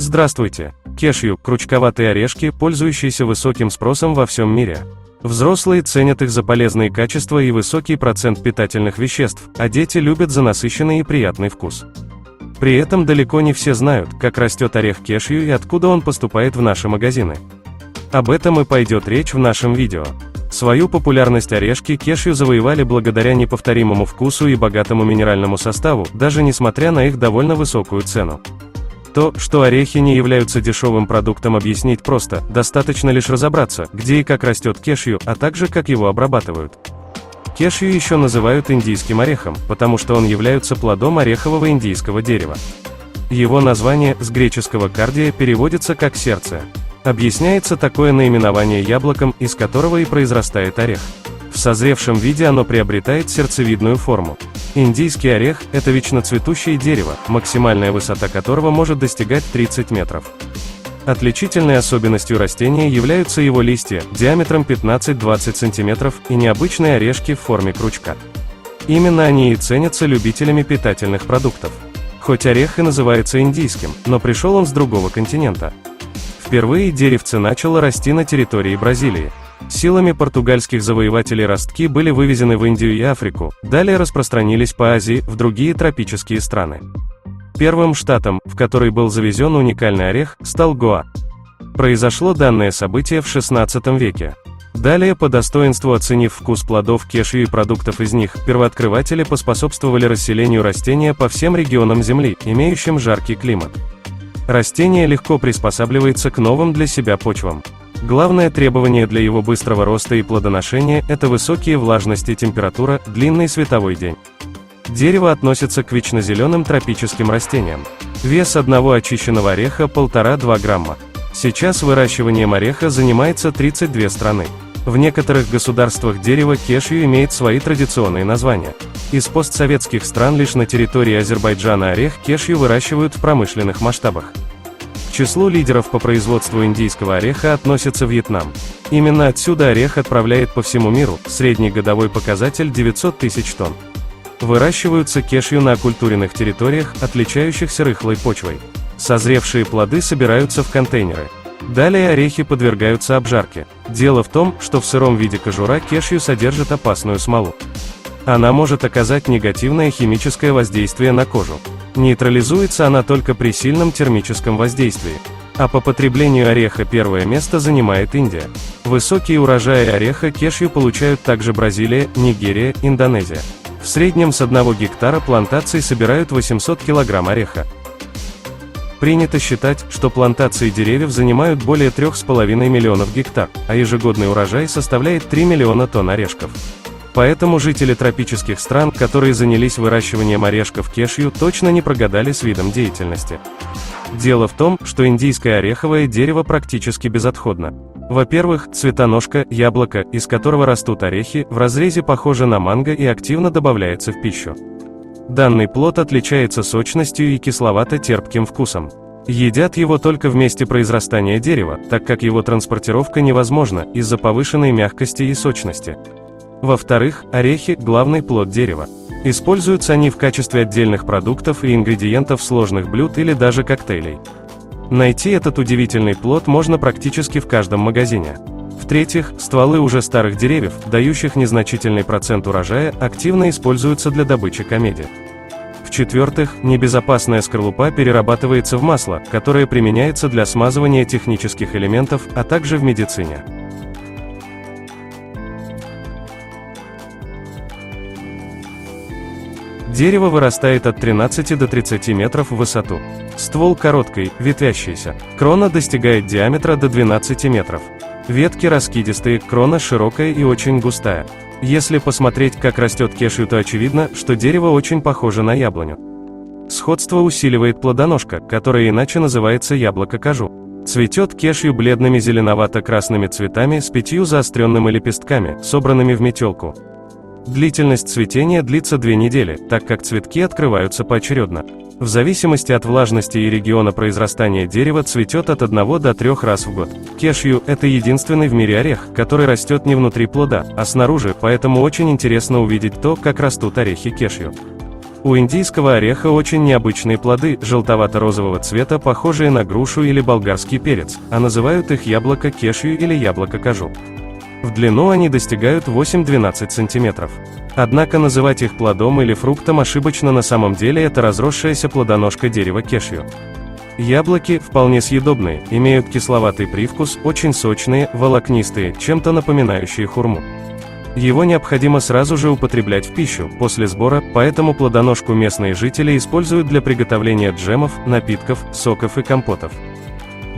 Здравствуйте! Кешью – крючковатые орешки, пользующиеся высоким спросом во всем мире. Взрослые ценят их за полезные качества и высокий процент питательных веществ, а дети любят за насыщенный и приятный вкус. При этом далеко не все знают, как растет орех кешью и откуда он поступает в наши магазины. Об этом и пойдет речь в нашем видео. Свою популярность орешки кешью завоевали благодаря неповторимому вкусу и богатому минеральному составу, даже несмотря на их довольно высокую цену. То, что орехи не являются дешевым продуктом, объяснить просто, достаточно лишь разобраться, где и как растет кешью, а также как его обрабатывают. Кешью еще называют индийским орехом, потому что он является плодом орехового индийского дерева. Его название, с греческого «кардия», переводится как «сердце». Объясняется такое наименование яблоком, из которого и произрастает орех. В созревшем виде оно приобретает сердцевидную форму. Индийский орех – это вечно цветущее дерево, максимальная высота которого может достигать 30 метров. Отличительной особенностью растения являются его листья, диаметром 15-20 см, и необычные орешки в форме крючка. Именно они и ценятся любителями питательных продуктов. Хоть орех и называется индийским, но пришел он с другого континента. Впервые деревце начало расти на территории Бразилии. Силами португальских завоевателей ростки были вывезены в Индию и Африку, далее распространились по Азии, в другие тропические страны. Первым штатом, в который был завезен уникальный орех, стал Гоа. Произошло данное событие в XVI веке. Далее, по достоинству оценив вкус плодов кешью и продуктов из них, первооткрыватели поспособствовали расселению растения по всем регионам Земли, имеющим жаркий климат. Растение легко приспосабливается к новым для себя почвам. Главное требование для его быстрого роста и плодоношения – это высокие влажность и температура, длинный световой день. Дерево относится к вечнозеленым тропическим растениям. Вес одного очищенного ореха 1,5–2 грамма. Сейчас выращиванием ореха занимается 32 страны. В некоторых государствах дерево кешью имеет свои традиционные названия. Из постсоветских стран лишь на территории Азербайджана орех кешью выращивают в промышленных масштабах. К числу лидеров по производству индийского ореха относится Вьетнам. Именно отсюда орех отправляет по всему миру, средний годовой показатель 900 тысяч тонн. Выращиваются кешью на окультуренных территориях, отличающихся рыхлой почвой. Созревшие плоды собираются в контейнеры. Далее орехи подвергаются обжарке. Дело в том, что в сыром виде кожура кешью содержит опасную смолу. Она может оказать негативное химическое воздействие на кожу. Нейтрализуется она только при сильном термическом воздействии. А по потреблению ореха первое место занимает Индия. Высокие урожаи ореха кешью получают также Бразилия, Нигерия, Индонезия. В среднем с 1 гектара плантаций собирают 800 кг ореха. Принято считать, что плантации деревьев занимают более 3,5 миллионов гектар, а ежегодный урожай составляет 3 миллиона тонн орешков. Поэтому жители тропических стран, которые занялись выращиванием орешков кешью, точно не прогадали с видом деятельности. Дело в том, что индийское ореховое дерево практически безотходно. Во-первых, цветоножка, яблоко, из которого растут орехи, в разрезе похоже на манго и активно добавляется в пищу. Данный плод отличается сочностью и кисловато-терпким вкусом. Едят его только в месте произрастания дерева, так как его транспортировка невозможна из-за повышенной мягкости и сочности. Во-вторых, орехи – главный плод дерева. Используются они в качестве отдельных продуктов и ингредиентов сложных блюд или даже коктейлей. Найти этот удивительный плод можно практически в каждом магазине. В-третьих, стволы уже старых деревьев, дающих незначительный процент урожая, активно используются для добычи камеди. В-четвертых, небезопасная скорлупа перерабатывается в масло, которое применяется для смазывания технических элементов, а также в медицине. Дерево вырастает от 13 до 30 метров в высоту. Ствол короткий, ветвящийся. Крона достигает диаметра до 12 метров. Ветки раскидистые, крона широкая и очень густая. Если посмотреть, как растет кешью, то очевидно, что дерево очень похоже на яблоню. Сходство усиливает плодоножка, которая иначе называется яблоко-кажу. Цветет кешью бледными зеленовато-красными цветами с 5 заостренными лепестками, собранными в метелку. Длительность цветения длится 2 недели, так как цветки открываются поочередно. В зависимости от влажности и региона произрастания дерева цветет от 1 до 3 раз в год. Кешью – это единственный в мире орех, который растет не внутри плода, а снаружи, поэтому очень интересно увидеть то, как растут орехи кешью. У индийского ореха очень необычные плоды, желтовато-розового цвета, похожие на грушу или болгарский перец, а называют их яблоко кешью или яблоко кажу. В длину они достигают 8-12 см. Однако называть их плодом или фруктом ошибочно, на самом деле это разросшаяся плодоножка дерева кешью. Яблоки, вполне съедобные, имеют кисловатый привкус, очень сочные, волокнистые, чем-то напоминающие хурму. Его необходимо сразу же употреблять в пищу, после сбора, поэтому плодоножку местные жители используют для приготовления джемов, напитков, соков и компотов.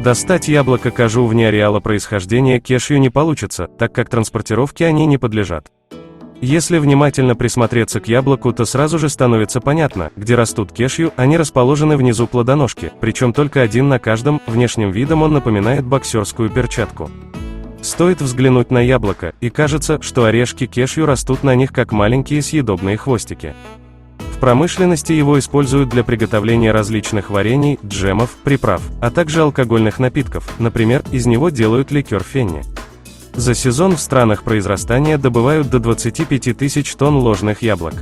Достать яблоко кажу вне ареала происхождения кешью не получится, так как транспортировке они не подлежат. Если внимательно присмотреться к яблоку, то сразу же становится понятно, где растут кешью, они расположены внизу плодоножки, причем только один на каждом, внешним видом он напоминает боксерскую перчатку. Стоит взглянуть на яблоко, и кажется, что орешки кешью растут на них как маленькие съедобные хвостики. В промышленности его используют для приготовления различных варений, джемов, приправ, а также алкогольных напитков, например, из него делают ликер фенни. За сезон в странах произрастания добывают до 25 тысяч тонн ложных яблок.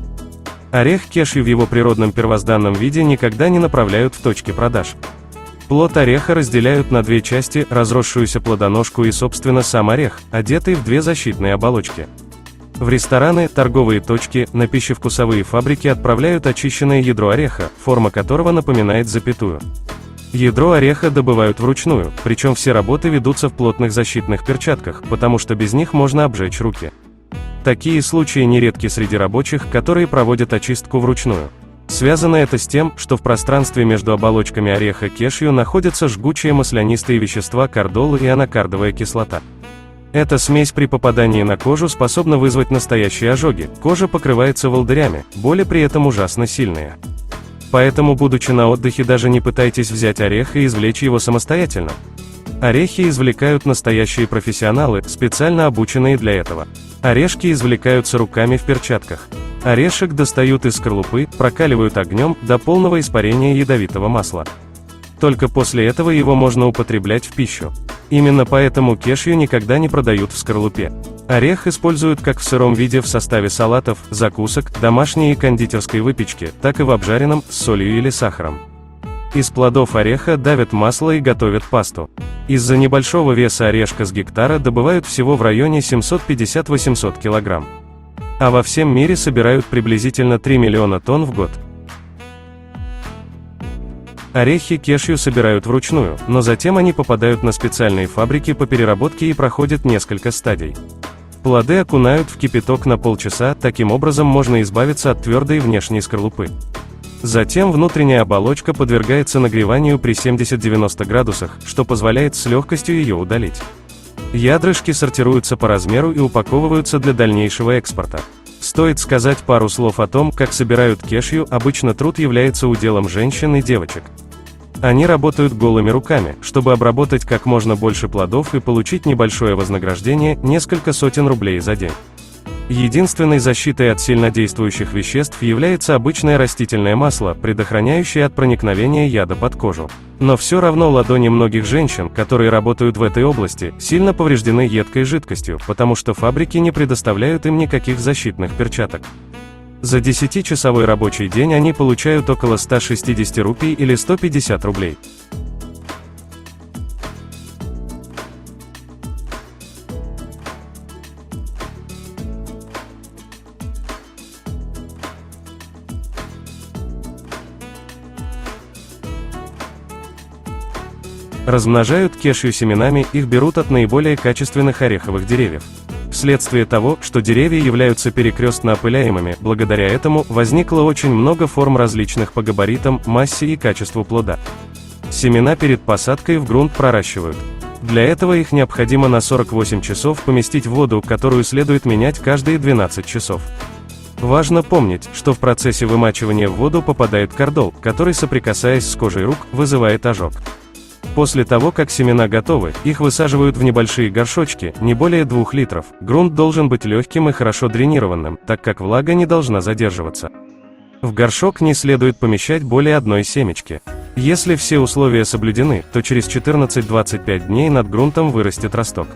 Орех кешью в его природном первозданном виде никогда не направляют в точки продаж. Плод ореха разделяют на две части, разросшуюся плодоножку и, собственно, сам орех, одетый в две защитные оболочки. В рестораны, торговые точки, на пищевкусовые фабрики отправляют очищенное ядро ореха, форма которого напоминает запятую. Ядро ореха добывают вручную, причем все работы ведутся в плотных защитных перчатках, потому что без них можно обжечь руки. Такие случаи нередки среди рабочих, которые проводят очистку вручную. Связано это с тем, что в пространстве между оболочками ореха кешью находятся жгучие маслянистые вещества кардол и анакардовая кислота. Эта смесь при попадании на кожу способна вызвать настоящие ожоги, кожа покрывается волдырями, боли при этом ужасно сильные. Поэтому, будучи на отдыхе, даже не пытайтесь взять орех и извлечь его самостоятельно. Орехи извлекают настоящие профессионалы, специально обученные для этого. Орешки извлекаются руками в перчатках. Орешек достают из скорлупы, прокаливают огнем до полного испарения ядовитого масла. Только после этого его можно употреблять в пищу. Именно поэтому кешью никогда не продают в скорлупе. Орех используют как в сыром виде в составе салатов, закусок, домашней и кондитерской выпечки, так и в обжаренном, с солью или сахаром. Из плодов ореха давят масло и готовят пасту. Из-за небольшого веса орешка с гектара добывают всего в районе 750-800 кг. А во всем мире собирают приблизительно 3 миллиона тонн в год. Орехи кешью собирают вручную, но затем они попадают на специальные фабрики по переработке и проходят несколько стадий. Плоды окунают в кипяток на полчаса, таким образом можно избавиться от твердой внешней скорлупы. Затем внутренняя оболочка подвергается нагреванию при 70-90 градусах, что позволяет с легкостью ее удалить. Ядрышки сортируются по размеру и упаковываются для дальнейшего экспорта. Стоит сказать пару слов о том, как собирают кешью. Обычно труд является уделом женщин и девочек. Они работают голыми руками, чтобы обработать как можно больше плодов и получить небольшое вознаграждение, несколько сотен рублей за день. Единственной защитой от сильнодействующих веществ является обычное растительное масло, предохраняющее от проникновения яда под кожу. Но все равно ладони многих женщин, которые работают в этой области, сильно повреждены едкой жидкостью, потому что фабрики не предоставляют им никаких защитных перчаток. За 10-часовой рабочий день они получают около 160 рупий или 150 рублей. Размножают кешью семенами, их берут от наиболее качественных ореховых деревьев. Вследствие того, что деревья являются перекрестно опыляемыми, благодаря этому возникло очень много форм различных по габаритам, массе и качеству плода. Семена перед посадкой в грунт проращивают. Для этого их необходимо на 48 часов поместить в воду, которую следует менять каждые 12 часов. Важно помнить, что в процессе вымачивания в воду попадает кардол, который, соприкасаясь с кожей рук, вызывает ожог. После того, как семена готовы, их высаживают в небольшие горшочки, не более 2 литров. Грунт должен быть легким и хорошо дренированным, так как влага не должна задерживаться. В горшок не следует помещать более одной семечки. Если все условия соблюдены, то через 14-25 дней над грунтом вырастет росток.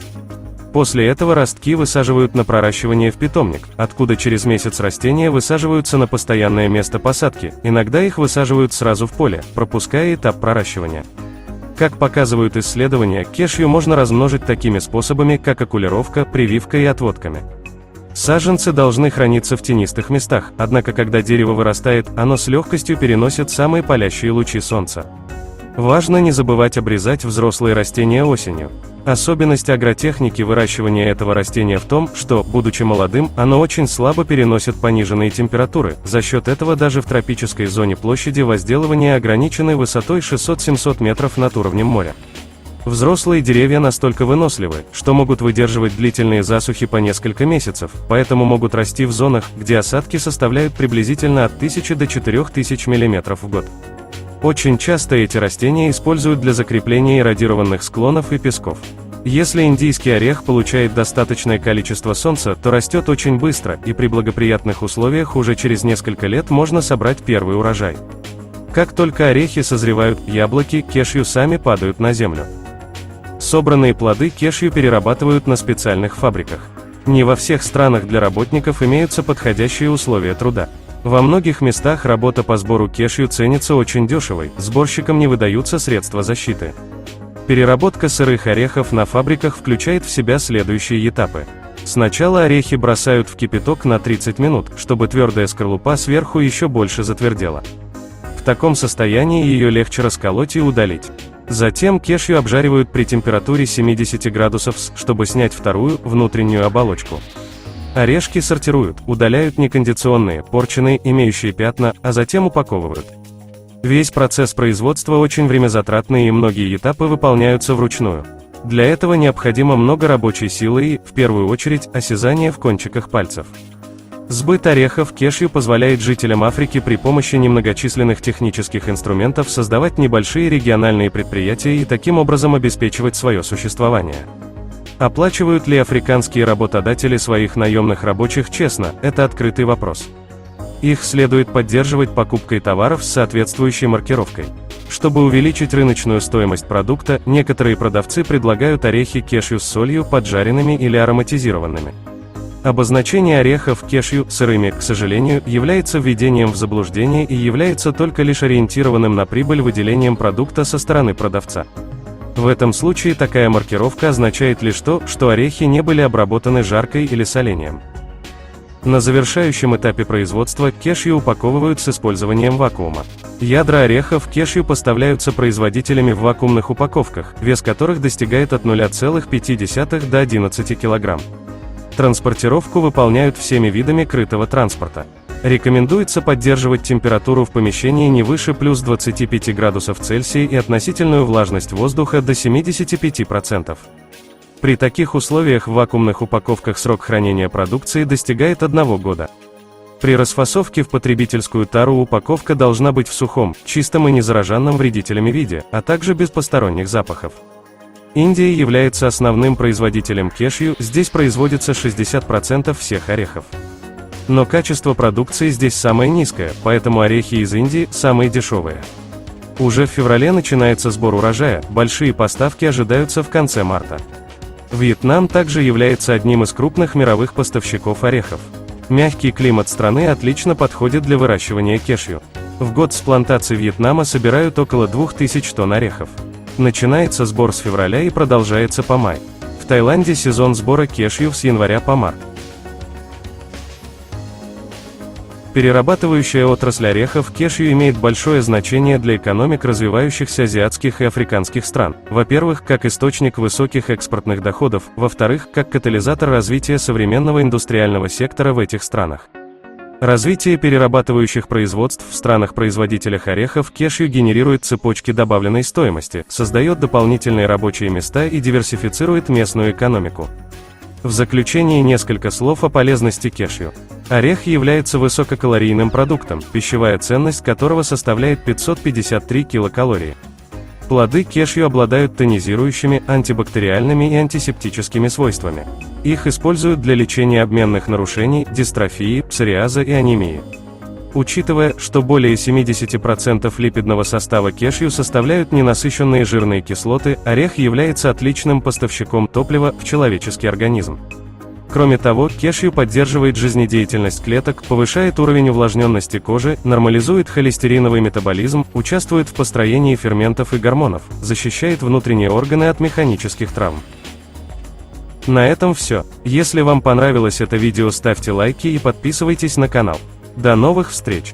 После этого ростки высаживают на проращивание в питомник, откуда через месяц растения высаживаются на постоянное место посадки, иногда их высаживают сразу в поле, пропуская этап проращивания. Как показывают исследования, кешью можно размножить такими способами, как окулировка, прививка и отводками. Саженцы должны храниться в тенистых местах, однако когда дерево вырастает, оно с легкостью переносит самые палящие лучи солнца. Важно не забывать обрезать взрослые растения осенью. Особенность агротехники выращивания этого растения в том, что, будучи молодым, оно очень слабо переносит пониженные температуры, за счет этого даже в тропической зоне площади возделывания ограничены высотой 600-700 метров над уровнем моря. Взрослые деревья настолько выносливы, что могут выдерживать длительные засухи по несколько месяцев, поэтому могут расти в зонах, где осадки составляют приблизительно от 1000 до 4000 мм в год. Очень часто эти растения используют для закрепления эродированных склонов и песков. Если индийский орех получает достаточное количество солнца, то растет очень быстро, и при благоприятных условиях уже через несколько лет можно собрать первый урожай. Как только орехи созревают, яблоки кешью сами падают на землю. Собранные плоды кешью перерабатывают на специальных фабриках. Не во всех странах для работников имеются подходящие условия труда. Во многих местах работа по сбору кешью ценится очень дешевой, сборщикам не выдаются средства защиты. Переработка сырых орехов на фабриках включает в себя следующие этапы. Сначала орехи бросают в кипяток на 30 минут, чтобы твердая скорлупа сверху еще больше затвердела. В таком состоянии ее легче расколоть и удалить. Затем кешью обжаривают при температуре 70 градусов С, чтобы снять вторую, внутреннюю оболочку. Орешки сортируют, удаляют некондиционные, порченые, имеющие пятна, а затем упаковывают. Весь процесс производства очень времязатратный и многие этапы выполняются вручную. Для этого необходимо много рабочей силы и, в первую очередь, осязание в кончиках пальцев. Сбыт орехов кешью позволяет жителям Африки при помощи немногочисленных технических инструментов создавать небольшие региональные предприятия и таким образом обеспечивать свое существование. Оплачивают ли африканские работодатели своих наемных рабочих честно, это открытый вопрос. Их следует поддерживать покупкой товаров с соответствующей маркировкой. Чтобы увеличить рыночную стоимость продукта, некоторые продавцы предлагают орехи кешью с солью, поджаренными или ароматизированными. Обозначение орехов кешью сырыми, к сожалению, является введением в заблуждение и является только лишь ориентированным на прибыль выделением продукта со стороны продавца. В этом случае такая маркировка означает лишь то, что орехи не были обработаны жаркой или солением. На завершающем этапе производства кешью упаковывают с использованием вакуума. Ядра орехов кешью поставляются производителями в вакуумных упаковках, вес которых достигает от 0,5 до 11 кг. Транспортировку выполняют всеми видами крытого транспорта. Рекомендуется поддерживать температуру в помещении не выше плюс 25 градусов Цельсия и относительную влажность воздуха до 75%. При таких условиях в вакуумных упаковках срок хранения продукции достигает 1 года. При расфасовке в потребительскую тару упаковка должна быть в сухом, чистом и незараженном вредителями виде, а также без посторонних запахов. Индия является основным производителем кешью, здесь производится 60% всех орехов. Но качество продукции здесь самое низкое, поэтому орехи из Индии самые дешевые. Уже в феврале начинается сбор урожая, большие поставки ожидаются в конце марта. Вьетнам также является одним из крупных мировых поставщиков орехов. Мягкий климат страны отлично подходит для выращивания кешью. В год с плантаций Вьетнама собирают около 2000 тонн орехов. Начинается сбор с февраля и продолжается по май. В Таиланде сезон сбора кешью с января по март. Перерабатывающая отрасль орехов кешью имеет большое значение для экономик развивающихся азиатских и африканских стран. Во-первых, как источник высоких экспортных доходов, во-вторых, как катализатор развития современного индустриального сектора в этих странах. Развитие перерабатывающих производств в странах-производителях орехов кешью генерирует цепочки добавленной стоимости, создает дополнительные рабочие места и диверсифицирует местную экономику. В заключение несколько слов о полезности кешью. Орех является высококалорийным продуктом, пищевая ценность которого составляет 553 килокалории. Плоды кешью обладают тонизирующими, антибактериальными и антисептическими свойствами. Их используют для лечения обменных нарушений, дистрофии, псориаза и анемии. Учитывая, что более 70% липидного состава кешью составляют ненасыщенные жирные кислоты, орех является отличным поставщиком топлива в человеческий организм. Кроме того, кешью поддерживает жизнедеятельность клеток, повышает уровень увлажненности кожи, нормализует холестериновый метаболизм, участвует в построении ферментов и гормонов, защищает внутренние органы от механических травм. На этом все. Если вам понравилось это видео, ставьте лайки и подписывайтесь на канал. До новых встреч!